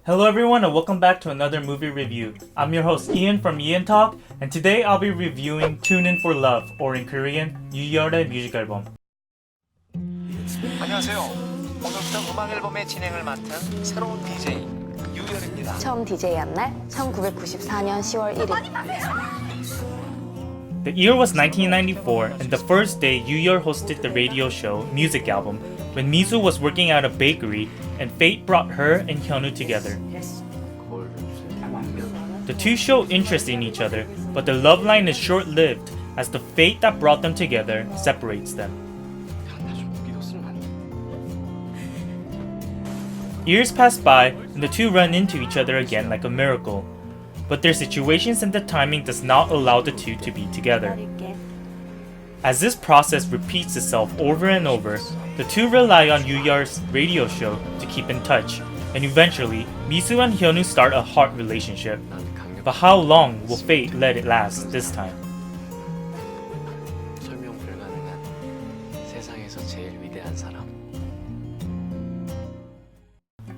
Hello everyone and welcome back to another movie review. I'm your host Ian from EonTalk and today I'll be reviewing Tune In For Love or in Korean, 유열의 음악앨범. 안녕하세요. 오늘부터 음악 앨범의 진행을 맡은 새로운 DJ 유열입니다. 처음 DJ한 날 1994년 10월 1일. The year was 1994 and the first day Yuyeol hosted the radio show Music Album when Misu was working at a bakery and fate brought her and Hyunwoo together. The two show interest in each other, but the love line is short-lived as the fate that brought them together separates them. Years pass by and the two run into each other again like a miracle, but their situations and the timing does not allow the two to be together. As this process repeats itself over and over, the two rely on Yuyeol's radio show to keep in touch, and eventually, Misu and Hyunwoo start a heart relationship. But how long will fate let it last this time? 설명 불가능한 세상에서 제일 위대한 사람.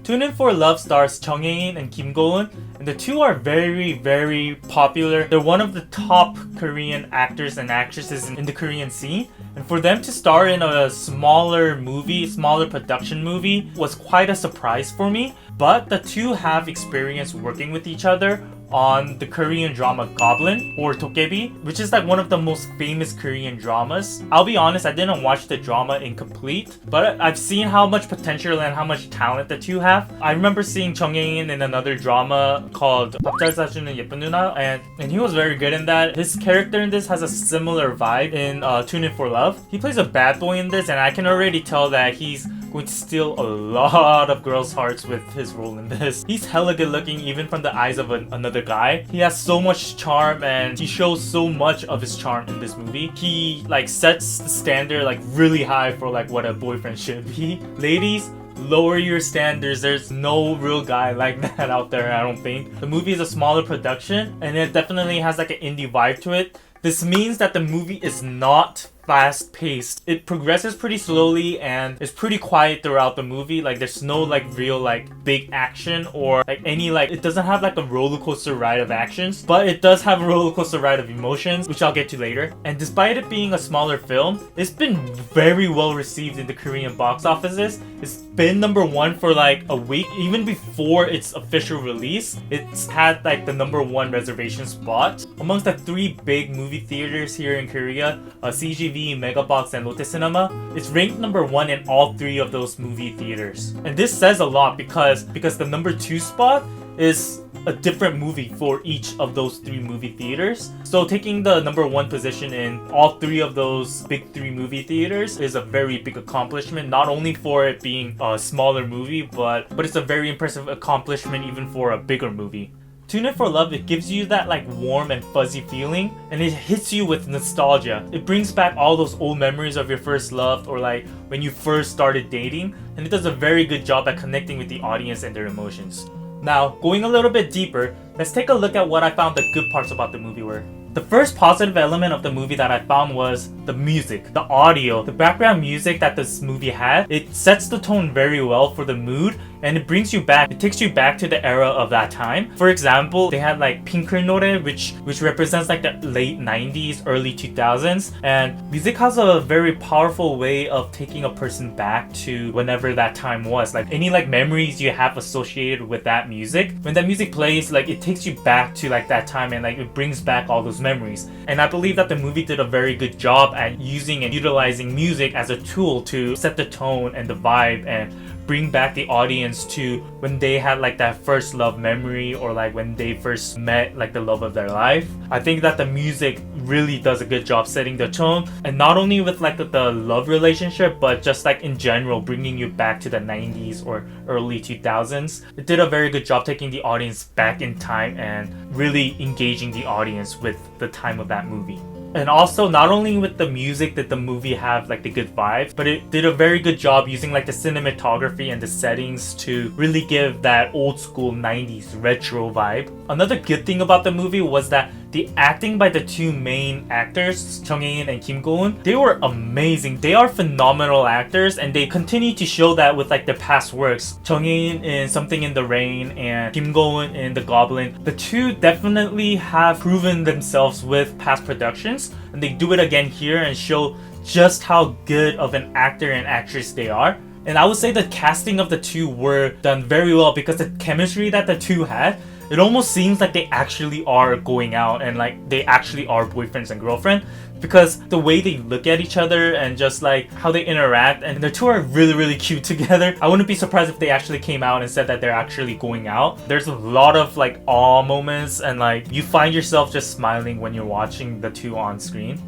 Tune In For Love stars Jung and Kim Go-Eun, and the two are very popular. They're one of the top Korean actors and actresses in the Korean scene, and for them to star in a smaller production movie was quite a surprise for me. But the two have experience working with each other on the Korean drama Goblin or Dokkaebi, which is like one of the most famous Korean dramas. I'll be honest, I didn't watch the drama incomplete, but I've seen how much potential and how much talent the two have. I remember seeing Jung in another drama called 밥 잘 사주는 예쁜 누나, and he was very good in that. His character in this has a similar vibe in Tune In For Love. He plays a bad boy in this, and I can already tell that he's going to steal a lot of girls' hearts with his role in this. He's hella good looking even from the eyes of another guy. He has so much charm and he shows so much of his charm in this movie. He like sets the standard like really high for like what a boyfriend should be. Ladies, lower your standards. There's no real guy like that out there, I don't think. The movie is a smaller production and it definitely has like an indie vibe to it. This means that the movie is not fast-paced. It progresses pretty slowly and it's pretty quiet throughout the movie. Like there's no like real like big action or like any like it doesn't have like a roller coaster ride of actions, but it does have a roller coaster ride of emotions, which I'll get to later. And despite it being a smaller film, it's been very well received in the Korean box offices. It's been #1 for like a week. Even before its official release, it's had like the #1 reservation spot amongst the 3 big movie theaters here in Korea, CGV, Megabox, and Lotte Cinema. It's ranked #1 in all 3 of those movie theaters. And this says a lot because the #2 spot is a different movie for each of those 3 movie theaters. So taking the #1 position in all 3 of those big 3 movie theaters is a very big accomplishment, not only for it being a smaller movie, but it's a very impressive accomplishment even for a bigger movie. Tune In For Love, it gives you that like warm and fuzzy feeling and it hits you with nostalgia. It brings back all those old memories of your first love or like when you first started dating, and it does a very good job at connecting with the audience and their emotions. Now, going a little bit deeper, let's take a look at what I found the good parts about the movie were. The first positive element of the movie that I found was the music, the audio, the background music that this movie had. It sets the tone very well for the mood and it brings you back. It takes you back to the era of that time. For example, they had like Pinker 노래, which represents like the late 90s, early 2000s. And music has a very powerful way of taking a person back to whenever that time was. Like any like memories you have associated with that music. When that music plays, like it takes you back to like that time and like it brings back all those memories. And I believe that the movie did a very good job at using and utilizing music as a tool to set the tone and the vibe and bring back the audience to when they had like that first love memory or like when they first met like the love of their life. I think that the music really does a good job setting the tone, and not only with like the love relationship, but just like in general bringing you back to the 90s or early 2000s. It did a very good job taking the audience back in time and really engaging the audience with the time of that movie. And also, not only with the music did the movie have like the good vibe, but it did a very good job using like the cinematography and the settings to really give that old school 90s retro vibe. Another good thing about the movie was that the acting by the two main actors, Jung and Kim Go-Eun, they were amazing. They are phenomenal actors, and they continue to show that with like their past works. Jung in Something in the Rain and Kim Go-Eun in The Goblin. The two definitely have proven themselves with past productions, and they do it again here and show just how good of an actor and actress they are. And I would say the casting of the two were done very well because the chemistry that the two had, it almost seems like they actually are going out and like they actually are boyfriends and girlfriend, because the way they look at each other and just like how they interact, and the two are really cute together. I wouldn't be surprised if they actually came out and said that they're actually going out. There's a lot of like awe moments, and like you find yourself just smiling when you're watching the two on screen.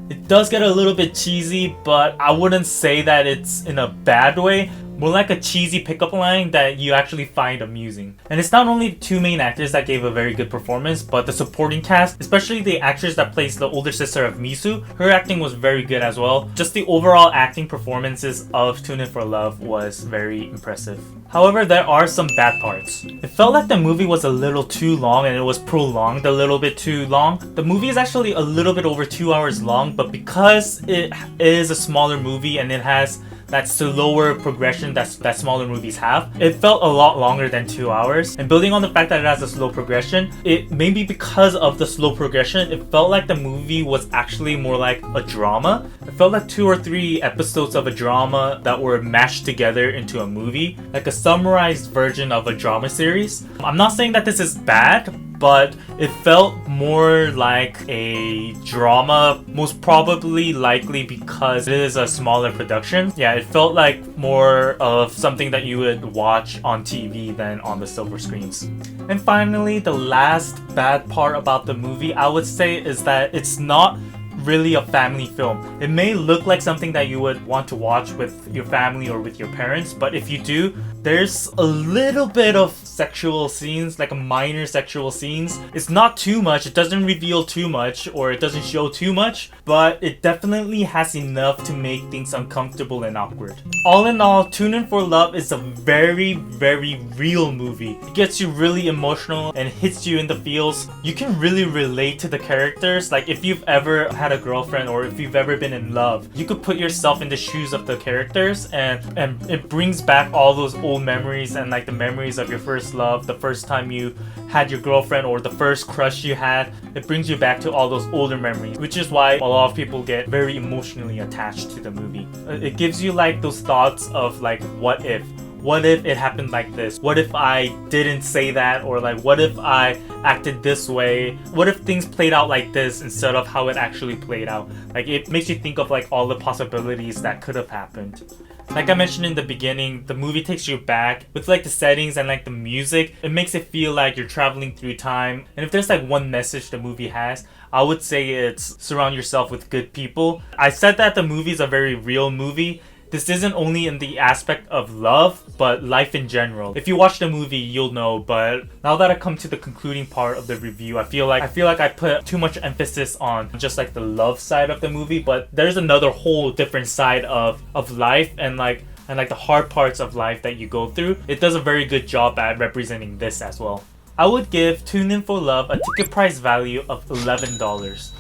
It does get a little bit cheesy, but I wouldn't say that it's in a bad way. More like a cheesy pickup line that you actually find amusing. And it's not only the two main actors that gave a very good performance, but the supporting cast, especially the actress that plays the older sister of Misu, her acting was very good as well. Just the overall acting performances of Tune In For Love was very impressive. However, there are some bad parts. It felt like the movie was a little too long, and it was prolonged a little bit too long. The movie is actually a little bit over 2 hours long, but because it is a smaller movie and it has that slower progression that smaller movies have, it felt a lot longer than 2 hours. And building on the fact that it has a slow progression, it maybe because of the slow progression, it felt like the movie was actually more like a drama. It felt like 2 or 3 episodes of a drama that were mashed together into a movie, like a summarized version of a drama series. I'm not saying that this is bad, but it felt more like a drama, most probably likely because it is a smaller production. Yeah, it felt like more of something that you would watch on TV than on the silver screens. And finally, the last bad part about the movie, I would say, is that it's not really a family film. It may look like something that you would want to watch with your family or with your parents, but if you do, there's a little bit of sexual scenes, like a minor sexual scenes. It's not too much, it doesn't reveal too much, or it doesn't show too much, but it definitely has enough to make things uncomfortable and awkward. All in all, Tune In For Love is a very real movie. It gets you really emotional and hits you in the feels. You can really relate to the characters. Like if you've ever had a girlfriend or if you've ever been in love, you could put yourself in the shoes of the characters, and it brings back all those old memories and like the memories of your first love, the first time you had your girlfriend or the first crush you had. It brings you back to all those older memories, which is why a lot of people get very emotionally attached to the movie. It gives you like those thoughts of like, what if it happened like this? What if I didn't say that? Or like, what if I acted this way? What if things played out like this instead of how it actually played out? Like it makes you think of like all the possibilities that could have happened. Like I mentioned in the beginning, the movie takes you back with like the settings and like the music. It makes it feel like you're traveling through time. And if there's like one message the movie has, I would say it's surround yourself with good people. I said that the movie is a very real movie. This isn't only in the aspect of love, but life in general. If you watch the movie, you'll know, but now that I come to the concluding part of the review, I feel like I put too much emphasis on just like the love side of the movie, but there's another whole different side of life and like the hard parts of life that you go through. It does a very good job at representing this as well. I would give Tune In For Love a ticket price value of $11.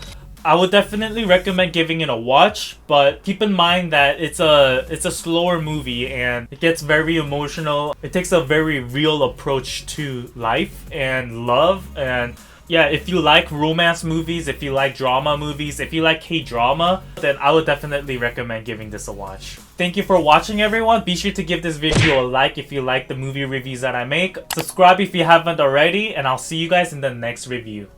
I would definitely recommend giving it a watch, but keep in mind that it's a slower movie and it gets very emotional. It takes a very real approach to life and love. And yeah, if you like romance movies, if you like drama movies, if you like K-drama, then I would definitely recommend giving this a watch. Thank you for watching, everyone. Be sure to give this video a like if you like the movie reviews that I make. Subscribe if you haven't already, and I'll see you guys in the next review.